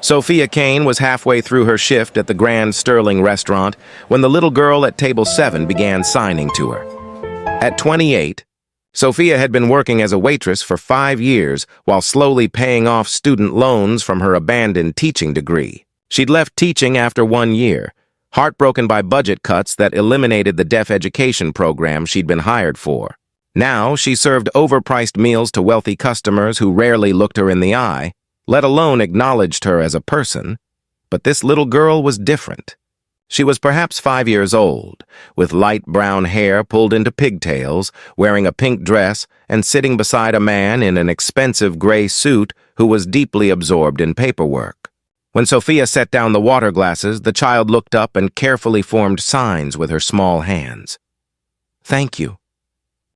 Sophia Kane was halfway through her shift at the Grand Sterling restaurant when the little girl at table 7 began signing to her. At 28, Sophia had been working as a waitress for 5 years while slowly paying off student loans from her abandoned teaching degree. She'd left teaching after 1 year, heartbroken by budget cuts that eliminated the deaf education program she'd been hired for. Now, she served overpriced meals to wealthy customers who rarely looked her in the eye, let alone acknowledged her as a person. But this little girl was different. She was perhaps 5 years old, with light brown hair pulled into pigtails, wearing a pink dress, and sitting beside a man in an expensive gray suit who was deeply absorbed in paperwork. When Sophia set down the water glasses, the child looked up and carefully formed signs with her small hands. "Thank you."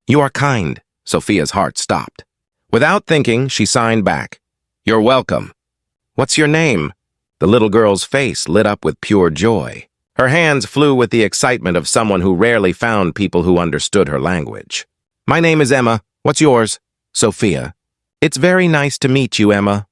"You are kind." Sophia's heart stopped. Without thinking, she signed back. "You're welcome." "What's your name?" The little girl's face lit up with pure joy. Her hands flew with the excitement of someone who rarely found people who understood her language. "My name is Emma. What's yours?" "Sophia." "It's very nice to meet you, Emma."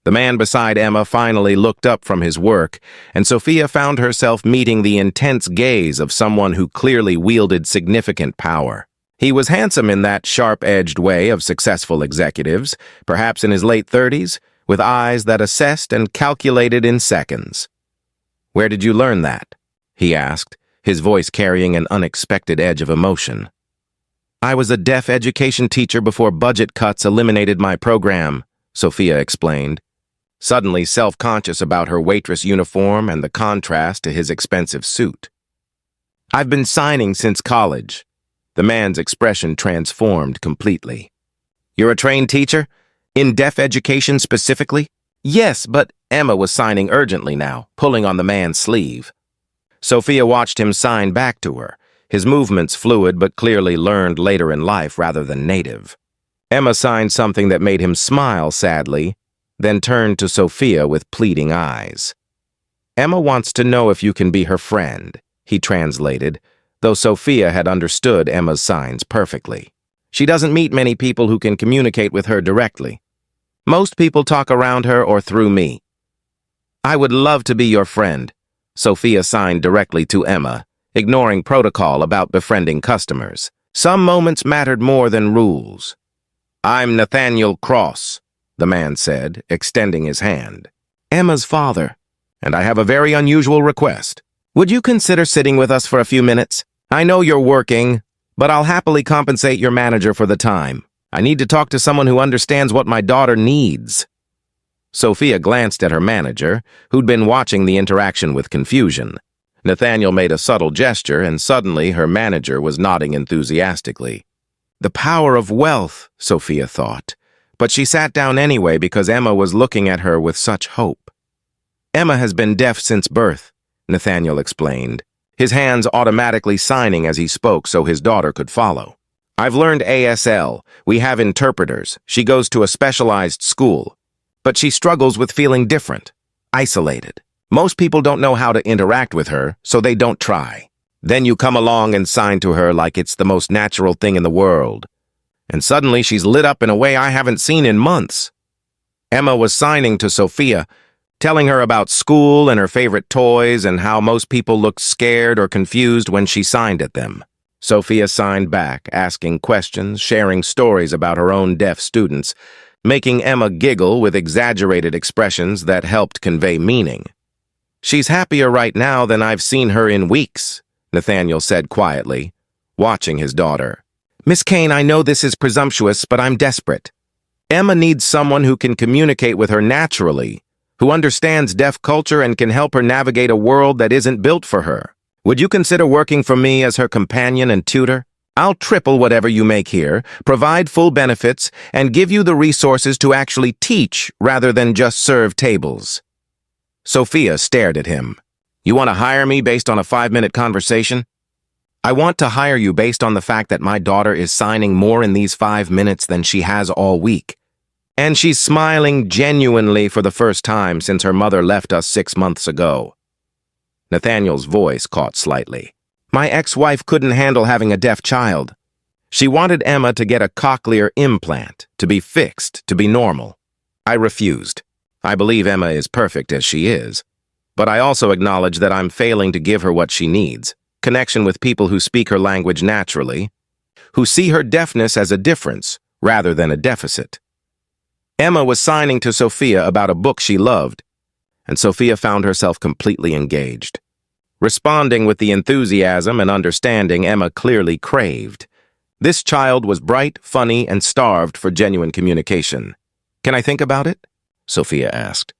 The man beside Emma finally looked up from his work, and Sophia found herself meeting the intense gaze of someone who clearly wielded significant power. He was handsome in that sharp-edged way of successful executives, perhaps in his late 30s, with eyes that assessed and calculated in seconds. "Where did you learn that?" he asked, his voice carrying an unexpected edge of emotion. "I was a deaf education teacher before budget cuts eliminated my program," Sophia explained, suddenly self-conscious about her waitress uniform and the contrast to his expensive suit. "I've been signing since college." The man's expression transformed completely. "You're a trained teacher? In deaf education specifically?" "Yes, but—" Emma was signing urgently now, pulling on the man's sleeve. Sophia watched him sign back to her, his movements fluid but clearly learned later in life rather than native. Emma signed something that made him smile sadly, then turned to Sophia with pleading eyes. "Emma wants to know if you can be her friend," he translated, though Sophia had understood Emma's signs perfectly. "She doesn't meet many people who can communicate with her directly. Most people talk around her or through me." "I would love to be your friend," Sophia signed directly to Emma, ignoring protocol about befriending customers. Some moments mattered more than rules. "I'm Nathaniel Cross," the man said, extending his hand. "Emma's father. And I have a very unusual request. Would you consider sitting with us for a few minutes? I know you're working, but I'll happily compensate your manager for the time. I need to talk to someone who understands what my daughter needs." Sophia glanced at her manager, who'd been watching the interaction with confusion. Nathaniel made a subtle gesture, and suddenly her manager was nodding enthusiastically. The power of wealth, Sophia thought, but she sat down anyway because Emma was looking at her with such hope. "Emma has been deaf since birth," Nathaniel explained, his hands automatically signing as he spoke so his daughter could follow. "I've learned ASL. We have interpreters. She goes to a specialized school. But she struggles with feeling different, isolated. Most people don't know how to interact with her, so they don't try. Then you come along and sign to her like it's the most natural thing in the world. And suddenly she's lit up in a way I haven't seen in months." Emma was signing to Sophia, telling her about school and her favorite toys and how most people looked scared or confused when she signed at them. Sophia signed back, asking questions, sharing stories about her own deaf students, making Emma giggle with exaggerated expressions that helped convey meaning. "She's happier right now than I've seen her in weeks," Nathaniel said quietly, watching his daughter. "Miss Kane, I know this is presumptuous, but I'm desperate. Emma needs someone who can communicate with her naturally, who understands deaf culture and can help her navigate a world that isn't built for her. Would you consider working for me as her companion and tutor? I'll triple whatever you make here, provide full benefits, and give you the resources to actually teach rather than just serve tables." Sophia stared at him. "You want to hire me based on a 5-minute conversation?" "I want to hire you based on the fact that my daughter is signing more in these 5 minutes than she has all week. And she's smiling genuinely for the first time since her mother left us 6 months ago." Nathaniel's voice caught slightly. "My ex-wife couldn't handle having a deaf child. She wanted Emma to get a cochlear implant, to be fixed, to be normal. I refused. I believe Emma is perfect as she is. But I also acknowledge that I'm failing to give her what she needs, connection with people who speak her language naturally, who see her deafness as a difference rather than a deficit. Emma was signing to Sophia about a book she loved, and Sophia found herself completely engaged. Responding with the enthusiasm and understanding Emma clearly craved. This child was bright, funny, and starved for genuine communication. "Can I think about it?" Sophia asked.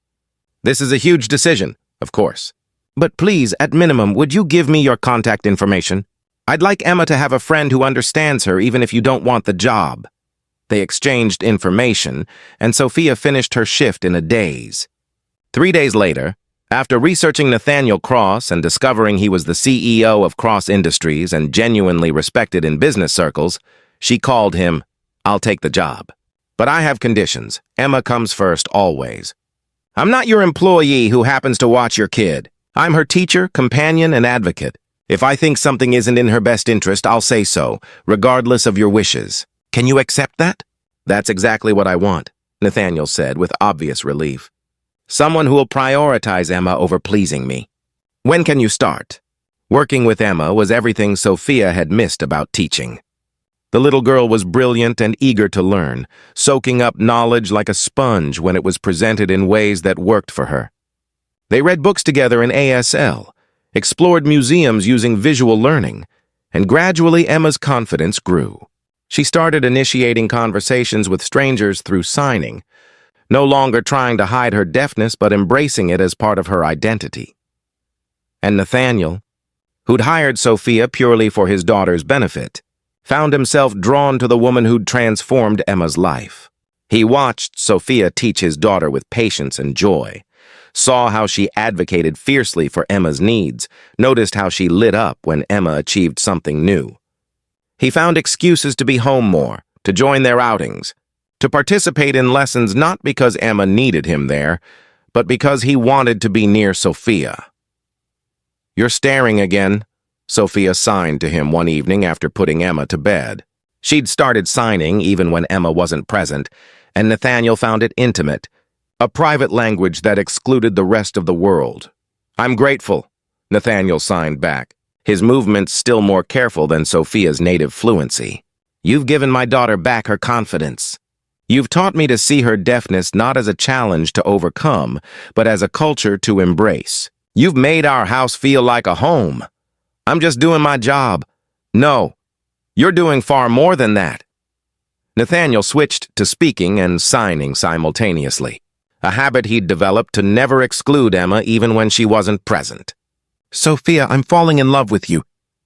"This is a huge decision, of course. But please, at minimum, would you give me your contact information? I'd like Emma to have a friend who understands her even if you don't want the job." They exchanged information, and Sophia finished her shift in a daze. 3 days later, after researching Nathaniel Cross and discovering he was the CEO of Cross Industries and genuinely respected in business circles, she called him. "I'll take the job. But I have conditions. Emma comes first, always. I'm not your employee who happens to watch your kid. I'm her teacher, companion, and advocate. If I think something isn't in her best interest, I'll say so, regardless of your wishes. Can you accept that?" "That's exactly what I want," Nathaniel said with obvious relief. "Someone who will prioritize Emma over pleasing me." "When can you start?" Working with Emma was everything Sophia had missed about teaching. The little girl was brilliant and eager to learn, soaking up knowledge like a sponge when it was presented in ways that worked for her. They read books together in ASL, explored museums using visual learning, and gradually Emma's confidence grew. She started initiating conversations with strangers through signing, no longer trying to hide her deafness but embracing it as part of her identity. And Nathaniel, who'd hired Sophia purely for his daughter's benefit, found himself drawn to the woman who'd transformed Emma's life. He watched Sophia teach his daughter with patience and joy, saw how she advocated fiercely for Emma's needs, noticed how she lit up when Emma achieved something new. He found excuses to be home more, to join their outings, to participate in lessons not because Emma needed him there, but because he wanted to be near Sophia. "You're staring again," Sophia signed to him one evening after putting Emma to bed. She'd started signing even when Emma wasn't present, and Nathaniel found it intimate, a private language that excluded the rest of the world. "I'm grateful," Nathaniel signed back, his movements still more careful than Sophia's native fluency. "You've given my daughter back her confidence. You've taught me to see her deafness not as a challenge to overcome, but as a culture to embrace. You've made our house feel like a home. I'm just doing my job. No, you're doing far more than that." Nathaniel switched to speaking and signing simultaneously, a habit he'd developed to never exclude Emma even when she wasn't present. "Sophia, I'm falling in love with you.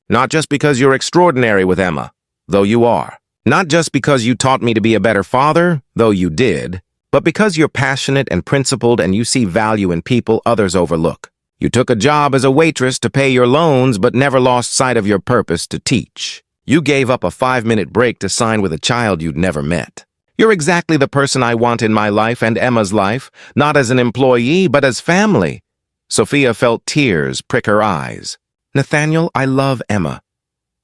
Not just because you're extraordinary with Emma, though you are. Not just because you taught me to be a better father, though you did, but because you're passionate and principled and you see value in people others overlook. You took a job as a waitress to pay your loans but never lost sight of your purpose to teach. You gave up a 5-minute break to sign with a child you'd never met. You're exactly the person I want in my life and Emma's life, not as an employee, but as family." Sophia felt tears prick her eyes. "Nathaniel, I love Emma,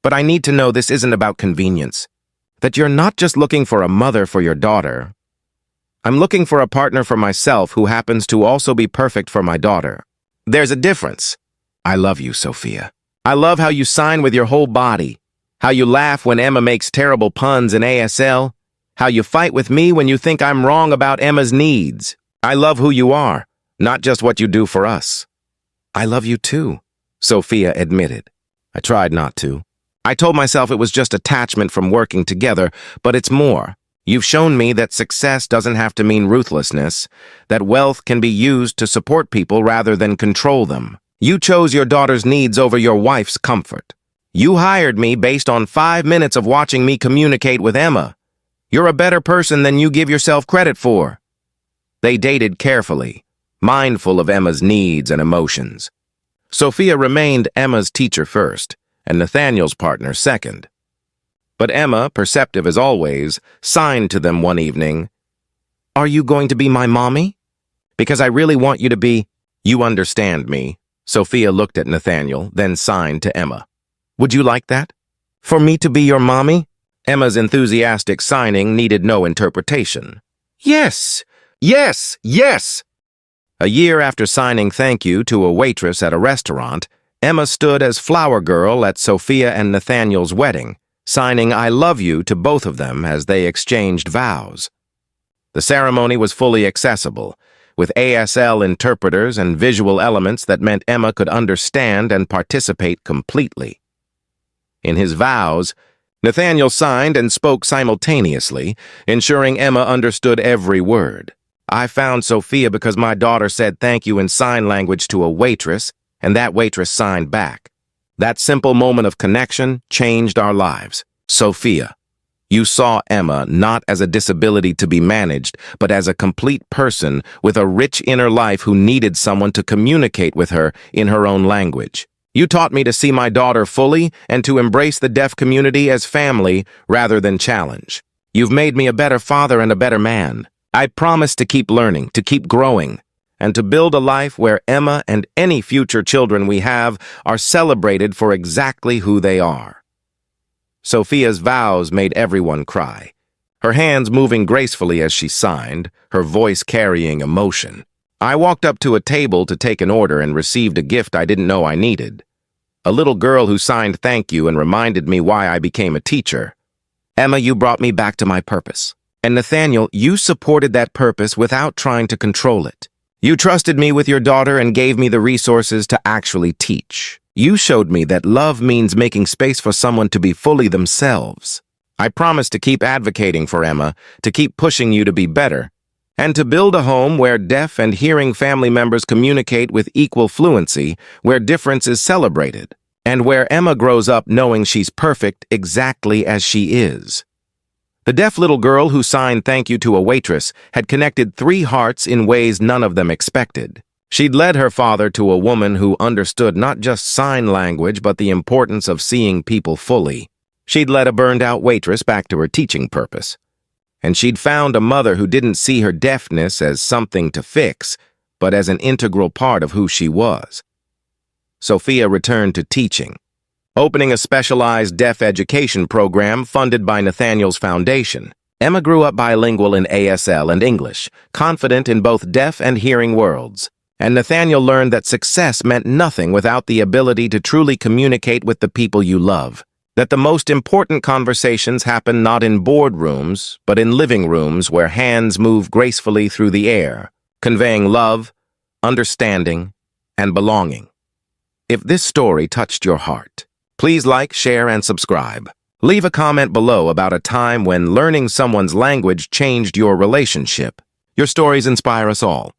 but I need to know this isn't about convenience. That you're not just looking for a mother for your daughter. I'm looking for a partner for myself who happens to also be perfect for my daughter. There's a difference. I love you, Sophia. I love how you sign with your whole body, how you laugh when Emma makes terrible puns in ASL, how you fight with me when you think I'm wrong about Emma's needs. I love who you are, not just what you do for us." "I love you too," Sophia admitted. "I tried not to. I told myself it was just attachment from working together, but it's more. You've shown me that success doesn't have to mean ruthlessness, that wealth can be used to support people rather than control them. You chose your daughter's needs over your wife's comfort. You hired me based on 5 minutes of watching me communicate with Emma. You're a better person than you give yourself credit for." They dated carefully, mindful of Emma's needs and emotions. Sophia remained Emma's teacher first, and Nathaniel's partner second. But Emma, perceptive as always, signed to them one evening, "Are you going to be my mommy? Because I really want you to be—" "You understand me." Sophia looked at Nathaniel, then signed to Emma. "Would you like that? For me to be your mommy?" Emma's enthusiastic signing needed no interpretation. "Yes, yes, yes!" A year after signing thank you to a waitress at a restaurant, Emma stood as flower girl at Sophia and Nathaniel's wedding, signing I love you to both of them as they exchanged vows. The ceremony was fully accessible, with ASL interpreters and visual elements that meant Emma could understand and participate completely. In his vows, Nathaniel signed and spoke simultaneously, ensuring Emma understood every word. I found Sophia because my daughter said thank you in sign language to a waitress, and that waitress signed back. That simple moment of connection changed our lives. Sophia, you saw Emma not as a disability to be managed, but as a complete person with a rich inner life who needed someone to communicate with her in her own language. You taught me to see my daughter fully and to embrace the deaf community as family rather than challenge. You've made me a better father and a better man. I promise to keep learning, to keep growing, and to build a life where Emma and any future children we have are celebrated for exactly who they are. Sophia's vows made everyone cry, her hands moving gracefully as she signed, her voice carrying emotion. I walked up to a table to take an order and received a gift I didn't know I needed. A little girl who signed thank you and reminded me why I became a teacher. Emma, you brought me back to my purpose. And Nathaniel, you supported that purpose without trying to control it. You trusted me with your daughter and gave me the resources to actually teach. You showed me that love means making space for someone to be fully themselves. I promise to keep advocating for Emma, to keep pushing you to be better, and to build a home where deaf and hearing family members communicate with equal fluency, where difference is celebrated, and where Emma grows up knowing she's perfect exactly as she is. The deaf little girl who signed thank you to a waitress had connected 3 hearts in ways none of them expected. She'd led her father to a woman who understood not just sign language but the importance of seeing people fully. She'd led a burned-out waitress back to her teaching purpose. And she'd found a mother who didn't see her deafness as something to fix, but as an integral part of who she was. Sophia returned to teaching, opening a specialized deaf education program funded by Nathaniel's foundation. Emma grew up bilingual in ASL and English, confident in both deaf and hearing worlds. And Nathaniel learned that success meant nothing without the ability to truly communicate with the people you love. That the most important conversations happen not in boardrooms, but in living rooms where hands move gracefully through the air, conveying love, understanding, and belonging. If this story touched your heart, please like, share, and subscribe. Leave a comment below about a time when learning someone's language changed your relationship. Your stories inspire us all.